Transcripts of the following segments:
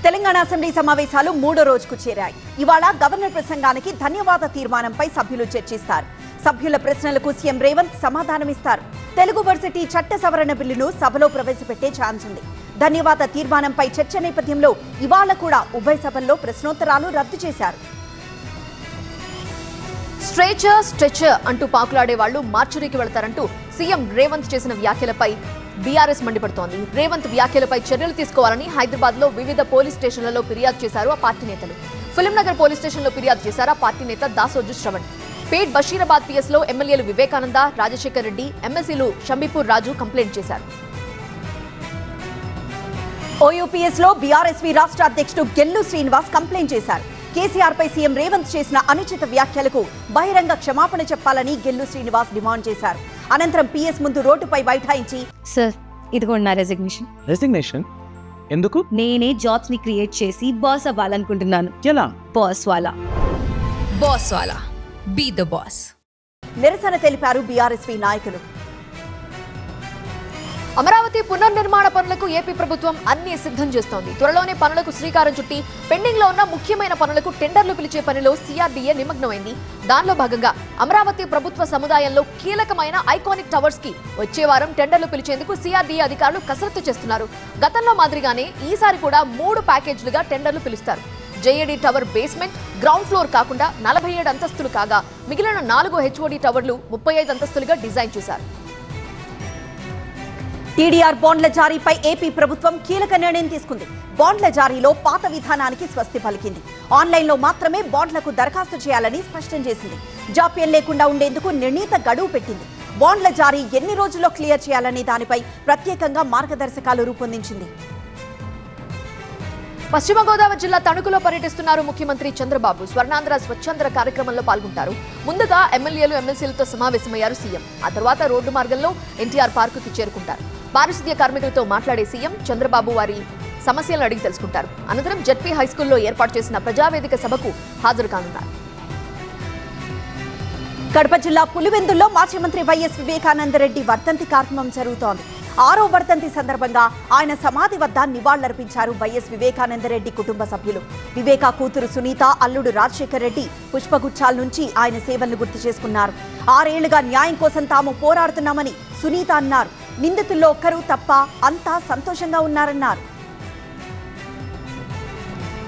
Telangana assembly సమావేశాలు మూడో రోజుకు చేరాయి. ఇవాళ గవర్నర్ ప్రసంగానికి ధన్యవాద తీర్మానంపై సభ్యులు చర్చిస్తారు. సభ్యుల ప్రశ్నలకు సీఎం రేవంత్ సమాధానమిస్తారు. తెలుగు వర్సిటీ చట్ట సవరణ బిల్లును సభలో ప్రవేశపెట్టే ఛాన్స్ ఉంది. ధన్యవాద తీర్మానంపై చర్చ నేపథ్యంలో ఇవాళ కూడా ఉభయ సభల్లో ప్రశ్నోత్తరాలు రద్దు చేశారు. స్ట్రెచర్ అంటూ పాకులాడే వాళ్లు మార్చురీకి వెళ్తారంటూ సీఎం రేవంత్ చేసిన వ్యాఖ్యలపై బీఆర్ఎస్ మండిపడుతోంది. రేవంత్ వ్యాఖ్యలపై చర్యలు తీసుకోవాలని హైదరాబాద్ లో వివిధ పోలీస్ స్టేషన్లలో ఫిర్యాదు చేశారు ఆ పార్టీ నేతలు. ఫిలింనగర్ పోలీస్ స్టేషన్లో ఫిర్యాదు చేశారు ఆ పార్టీ నేత దాసోజు శ్రవణ్. పేట్ బషీరాబాద్ పిఎస్ లో ఎమ్మెల్యేలు వివేకానంద, రాజశేఖర్ రెడ్డి, ఎమ్మెల్సీలు షంబీపూర్ రాజు కంప్లైంట్ చేశారు. ఓయూపీఎస్ లో బీఆర్ఎస్వి రాష్ట్ర అధ్యక్షుడు గెల్లు శ్రీనివాస్ కంప్లైంట్ చేశారు. కేసీఆర్ పై సీఎం రేవంత్ చేసిన అనుచిత వ్యాఖ్యలకు బహిరంగ క్షమాపణ చెప్పాలని గెల్లు శ్రీనివాస్ డిమాండ్ చేశారు. అనంతరం పిఎస్ ముందు రోడ్డుపై బైఠాయించి, సార్ ఇదిగోండి నా రెసిగ్నేషన్. ఎందుకు? నేనే జాబ్స్ ని క్రియేట్ చేసి బాస్ అవ్వాలనుకుంటున్నాను. ఎలా? బాస్ వాలా బీ ద బాస్. నిరసన తెలిపారు బీఆర్ఎస్వి నాయకులు. అమరావతి పునర్నిర్మాణ పనులకు ఏపీ ప్రభుత్వం అన్ని సిద్ధం చేస్తోంది. త్వరలోనే పనులకు శ్రీకారం చుట్టి పెండింగ్ లో ఉన్న ముఖ్యమైన పనులకు టెండర్లు పిలిచే పనిలో సిఆర్డీఏ నిమగ్నమైంది. దానిలో భాగంగా అమరావతి ప్రభుత్వ సముదాయంలో కీలకమైన ఐకానిక్ టవర్స్ కి వచ్చే వారం టెండర్లు పిలిచేందుకు సిఆర్డీఏ అధికారులు కసరత్తు చేస్తున్నారు. గతంలో మాదిరిగానే ఈసారి కూడా 3 ప్యాకేజీలుగా టెండర్లు పిలుస్తారు. జేఏడీ టవర్ బేస్మెంట్, గ్రౌండ్ ఫ్లోర్ కాకుండా 47 అంతస్తులు కాగా మిగిలిన 4 హెచ్ఓడీ టవర్లు 35 అంతస్తులుగా డిజైన్ చేశారు. టీడీఆర్ బాండ్ల జారీపై ఏపీ ప్రభుత్వం కీలక నిర్ణయం తీసుకుంది. బాండ్ల జారీలో పాత విధానానికి స్వస్తి పలికింది. ఆన్లైన్లో మాత్రమే బాండ్లకు దరఖాస్తు చేయాలని స్పష్టం చేసింది. జాప్యం లేకుండా ఉండేందుకు నిర్ణీత గడువు పెట్టింది. బాండ్ల జారీ ఎన్ని రోజుల్లో క్లియర్ చేయాలనే దానిపై ప్రత్యేకంగా మార్గదర్శకాలు రూపొందించింది. పశ్చిమ గోదావరి జిల్లా తణుకులో పర్యటిస్తున్నారు ముఖ్యమంత్రి చంద్రబాబు. స్వర్ణాంధ్ర స్వచ్ఛంద్ర కార్యక్రమంలో పాల్గొంటారు. ముందుగా ఎమ్మెల్యేలు, ఎమ్మెల్సీలతో సమావేశమయ్యారు సీఎం. ఆ తర్వాత రోడ్డు మార్గంలో ఎన్టీఆర్ పార్కుకి చేరుకుంటారు. పారిశుద్ధ్య కార్మికులతో మాట్లాడే సీఎం చంద్రబాబు వారి సమస్యలను అడిగి తెలుసుకుంటారు. అనంతరం జడ్పీ హైస్కూల్లో ఏర్పాటు చేసిన ప్రజావేదిక సభకు హాజరు కానున్నారు. కడప జిల్లా పులివెందుల్లో మాజీ మంత్రి వైఎస్ వివేకానందరెడ్డి వర్ధంతి కార్యక్రమం జరుగుతోంది. 6వ వర్ధంతి సందర్భంగా ఆయన సమాధి వద్ద నివాళులర్పించారు వైఎస్ వివేకానందరెడ్డి కుటుంబ సభ్యులు. వివేకా కూతురు సునీత, అల్లుడు రాజశేఖర్ రెడ్డి పుష్పగుచ్చాల నుంచి ఆయన సేవలను గుర్తు చేసుకున్నారు. 6 ఏళ్లుగా న్యాయం కోసం తాము పోరాడుతున్నామని సునీత అన్నారు. నిందితుల్లో ఒక్కరు తప్ప అంతా సంతోషంగా ఉన్నారన్నారు.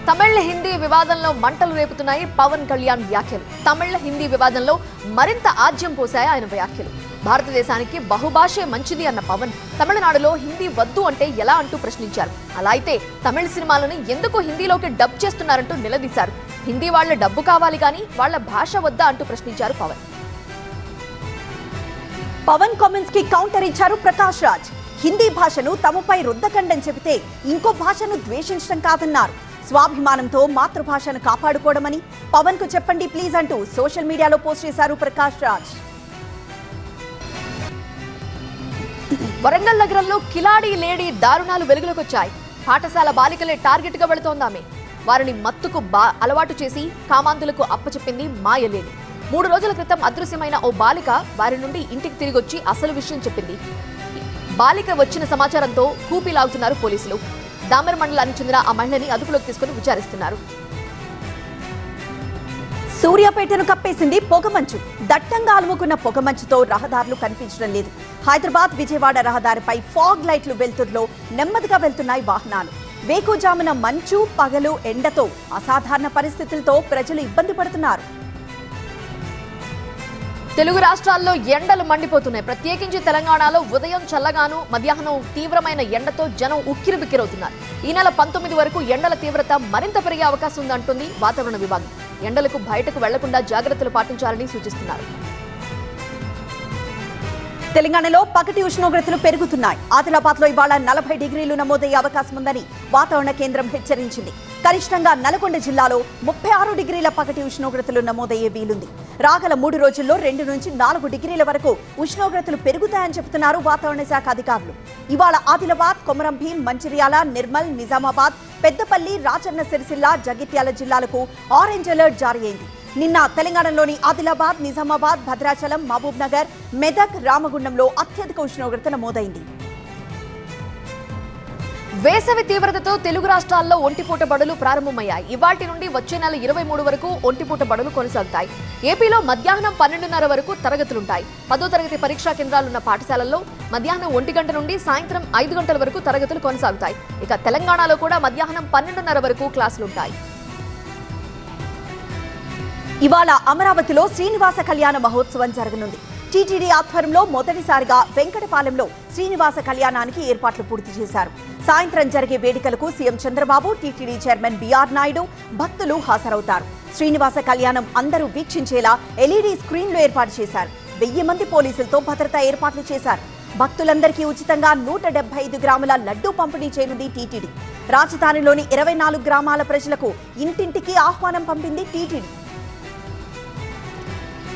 తమిళ హిందీ వివాదంలో మంటలు రేపుతున్నాయి పవన్ కళ్యాణ్ వ్యాఖ్యలు. తమిళ హిందీ వివాదంలో మరింత ఆజ్యం పోశాయి ఆయన వ్యాఖ్యలు. భారతదేశానికి బహుభాషే మంచిది అన్న పవన్ తమిళనాడులో హిందీ వద్దు అంటే ఎలా అంటూ ప్రశ్నించారు. అలా అయితే తమిళ సినిమాలను ఎందుకు హిందీలోకి డబ్ చేస్తున్నారంటూ నిలదీశారు. హిందీ వాళ్ల డబ్బు కావాలి కానీ వాళ్ల భాష వద్దా అంటూ ప్రశ్నించారు పవన్. పవన్ కామెంట్స్ కి కౌంటర్ ఇచ్చారు ప్రకాష్ రాజ్. హిందీ భాషను తమపై రుద్దకండని చెబితే ఇంకో భాషను ద్వేషించడం కాదన్నారు. స్వాభిమానంతో మాతృభాషను కాపాడుకోవడమని పవన్ కు చెప్పండి ప్లీజ్ అంటూ సోషల్ మీడియాలో పోస్ట్ చేశారు ప్రకాష్ రాజ్. వరంగల్ నగరంలో కిలాడీ లేడీ దారుణాలు వెలుగులోకి వచ్చాయి. పాఠశాల బాలికలే టార్గెట్ గా వెళుతోందామె. వారిని మత్తుకు అలవాటు చేసి కామాంధులకు అప్పచెప్పింది మాయలేడి. 3 రోజుల క్రితం అదృశ్యమైన ఓ బాలిక వారి నుండి ఇంటికి తిరిగి వచ్చి అసలు విషయం చెప్పింది. బాలిక వచ్చిన సమాచారంతో కూపి లాగుతున్నారు పోలీసులు. దామర్ మండలానికి చెందిన ఆ మహిళని అదుపులోకి తీసుకుని విచారిస్తున్నారు. సూర్యాపేటను కప్పేసింది పొగమంచు. దట్టంగా అలుముకున్న పొగమంచుతో రహదారులు కనిపించడం లేదు. హైదరాబాద్ విజయవాడ రహదారిపై ఫాగ్ లైట్లు వెలుతురులో నెమ్మదిగా వెళ్తున్నాయి వాహనాలు. వేకుజామున మంచు, పగలు ఎండతో అసాధారణ పరిస్థితులతో ప్రజలు ఇబ్బంది పడుతున్నారు. తెలుగు రాష్ట్రాల్లో ఎండలు మండిపోతున్నాయి. ప్రత్యేకించి తెలంగాణలో ఉదయం చల్లగాను, మధ్యాహ్నం తీవ్రమైన ఎండతో జనం ఉక్కిరిబిక్కిరవుతున్నారు. ఈ నెల 19 వరకు ఎండల తీవ్రత మరింత పెరిగే అవకాశం ఉందంటుంది వాతావరణ విభాగం. ఎండలకు బయటకు వెళ్లకుండా జాగ్రత్తలు పాటించాలని సూచిస్తున్నారు. తెలంగాణలో పగటి ఉష్ణోగ్రతలు పెరుగుతున్నాయి. ఆదిలాబాద్ లో ఇవాళ 40 డిగ్రీలు నమోదయ్యే అవకాశం ఉందని వాతావరణ కేంద్రం హెచ్చరించింది. కనిష్టంగా నల్గొండ జిల్లాలో 36 డిగ్రీల పగటి ఉష్ణోగ్రతలు నమోదయ్యే వీలుంది. రాగల 3 రోజుల్లో 2 నుంచి 4 డిగ్రీల వరకు ఉష్ణోగ్రతలు పెరుగుతాయని చెబుతున్నారు వాతావరణ శాఖ అధికారులు. ఇవాళ ఆదిలాబాద్, కొమరంభీం, మంచిర్యాల, నిర్మల్, నిజామాబాద్, పెద్దపల్లి, రాజన్న సిరిసిల్ల, జగిత్యాల జిల్లాలకు ఆరెంజ్ అలర్ట్ జారీ అయింది. నిన్న తెలంగాణలోని ఆదిలాబాద్, నిజామాబాద్, భద్రాచలం, మహబూబ్ నగర్, మెదక్, రామగుండంలో అత్యధిక ఉష్ణోగ్రత నమోదైంది. వేసవి తీవ్రతతో తెలుగు రాష్ట్రాల్లో ఒంటిపూట బడులు ప్రారంభమయ్యాయి. ఇవాటి నుండి వచ్చే నెల 23 వరకు ఒంటిపూట బడులు కొనసాగుతాయి. ఏపీలో మధ్యాహ్నం 12:30 వరకు తరగతులుంటాయి. 10వ తరగతి పరీక్షా కేంద్రాలున్న పాఠశాలల్లో మధ్యాహ్నం 1 గంట నుండి సాయంత్రం 5 గంటల వరకు తరగతులు కొనసాగుతాయి. ఇక తెలంగాణలో కూడా మధ్యాహ్నం 12:30 వరకు క్లాసులుంటాయి. ఇవాళ అమరావతిలో శ్రీనివాస కళ్యాణ మహోత్సవం జరగనుంది. టీటీడీ ఆధ్వర్యంలో మొదటిసారిగా వెంకటపాలెంలో శ్రీనివాస కళ్యాణానికి ఏర్పాట్లు పూర్తి చేశారు. సాయంత్రం జరిగే వేడుకలకు సీఎం చంద్రబాబు, టీటీడీ చైర్మన్ బీఆర్ నాయుడు, భక్తులు హాజరవుతారు. శ్రీనివాస కళ్యాణం అందరూ వీక్షించేలా ఎల్ఈడీ స్క్రీన్లు ఏర్పాటు చేశారు. 1000 మంది పోలీసులతో భద్రతా ఏర్పాట్లు చేశారు. భక్తులందరికీ ఉచితంగా 175 గ్రాముల లడ్డూ పంపిణీ చేయనుంది టీటీడీ. రాజధానిలోని 24 గ్రామాల ప్రజలకు ఇంటింటికి ఆహ్వానం పంపింది టీటీడీ.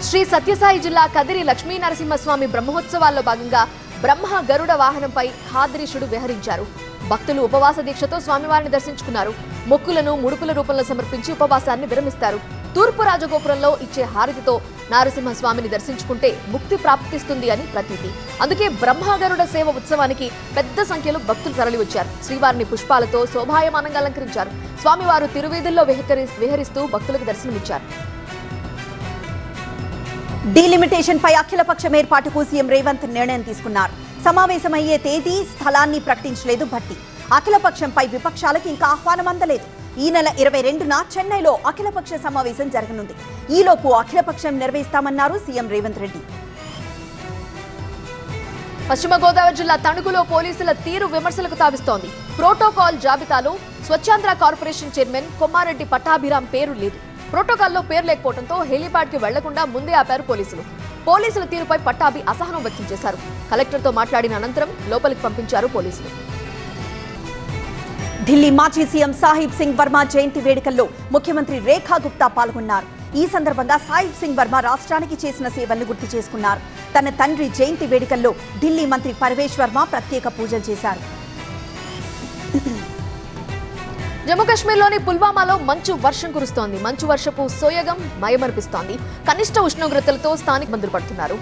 శ్రీ సత్యసాయి జిల్లా కదిరి లక్ష్మీ నరసింహస్వామి బ్రహ్మోత్సవాల్లో భాగంగా బ్రహ్మ గరుడ వాహనంపై ఖాద్రీషుడు విహరించారు. భక్తులు ఉపవాస దీక్షతో స్వామివారిని దర్శించుకున్నారు. మొక్కులను ముడుపుల రూపంలో సమర్పించి ఉపవాసాన్ని విరమిస్తారు. తూర్పు రాజగోపురంలో ఇచ్చే హారతితో నరసింహస్వామిని దర్శించుకుంటే ముక్తి ప్రాప్తిస్తుంది అని ప్రతీతి. అందుకే బ్రహ్మగరుడ సేవ ఉత్సవానికి పెద్ద సంఖ్యలో భక్తులు తరలివచ్చారు. శ్రీవారిని పుష్పాలతో శోభాయమానంగా అలంకరించారు. స్వామివారు తిరువీధుల్లో విహరిస్తూ భక్తులకు దర్శనమిచ్చారు. డీలిమిటేషన్ పై అఖిలపక్షం ఏర్పాటుకు సీఎం రేవంత్ నిర్ణయం తీసుకున్నారు. సమావేశమయ్యే తేదీ, స్థలాన్ని ప్రకటించలేదు భట్టి. అఖిలపక్షంపై విపక్షాలకు ఇంకా ఆహ్వానం అందలేదు. ఈ నెల 22న చెన్నైలో అఖిలపక్ష సమావేశం జరగనుంది. ఈలోపు అఖిలపక్షం నిర్వహిస్తామన్నారు సీఎం రేవంత్ రెడ్డి. పశ్చిమ గోదావరి జిల్లా తణుకులో పోలీసుల తీరు విమర్శలకు తావిస్తోంది. ప్రోటోకాల్ జాబితాలో స్వచ్ఛాంధ్ర కార్పొరేషన్ చైర్మన్ కొమ్మారెడ్డి పట్టాభిరామ్ పేరు లేదు. ప్రోటోకాల్లో పేరు లేకపోవడంతో హెలీప్యాడ్కి వెళ్లకుండా ముందే ఆపారు పోలీసులు. పోలీసుల తీరుపై పట్టాభి అసహనం వ్యక్తం చేశారు. కలెక్టర్తో మాట్లాడిన అనంతరం లోపలికి పంపించారు పోలీసులు. ఢిల్లీ మాజీ సీఎం సాహిబ్ సింగ్ వర్మ జయంతి వేడుకల్లో ముఖ్యమంత్రి రేఖా గుప్తా పాల్గొన్నారు. ఈ సందర్భంగా సాహిబ్ సింగ్ వర్మ రాష్ట్రానికి చేసిన సేవలను గుర్తు చేసుకున్నారు. తన తండ్రి జయంతి వేడుకల్లో ఢిల్లీ మంత్రి పర్వేష్ వర్మ ప్రత్యేక పూజలు చేశారు. జమ్మూ కాశ్మీర్లోని పుల్వామాలో మంచు వర్షం కురుస్తోంది. మంచు వర్షపు సోయగం మయమర్పిస్తోంది. కనిష్ట ఉష్ణోగ్రతలతో స్థానిక మందులు పడుతున్నారు.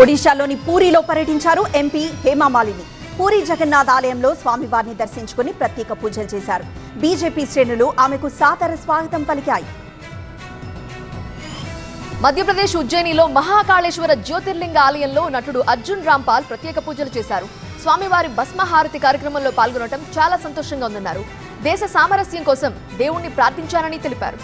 ఒడిశాలోని పూరిలో పర్యటించారు ఎంపీ హేమామాలిని. పూరి జగన్నాథ్ ఆలయంలో స్వామివారిని దర్శించుకుని ప్రత్యేక పూజలు చేశారు. బీజేపీ శ్రేణులు ఆమెకు సాదర స్వాగతం పలికాయి. మధ్యప్రదేశ్ ఉజ్జయినిలో మహాకాళేశ్వర జ్యోతిర్లింగ ఆలయంలో నటుడు అర్జున్ రాంపాల్ ప్రత్యేక పూజలు చేశారు. స్వామివారి భస్మహారతి కార్యక్రమంలో పాల్గొనడం చాలా సంతోషంగా ఉందన్నారు. దేశ సామరస్యం కోసం దేవుణ్ణి ప్రార్థించారని తెలిపారు.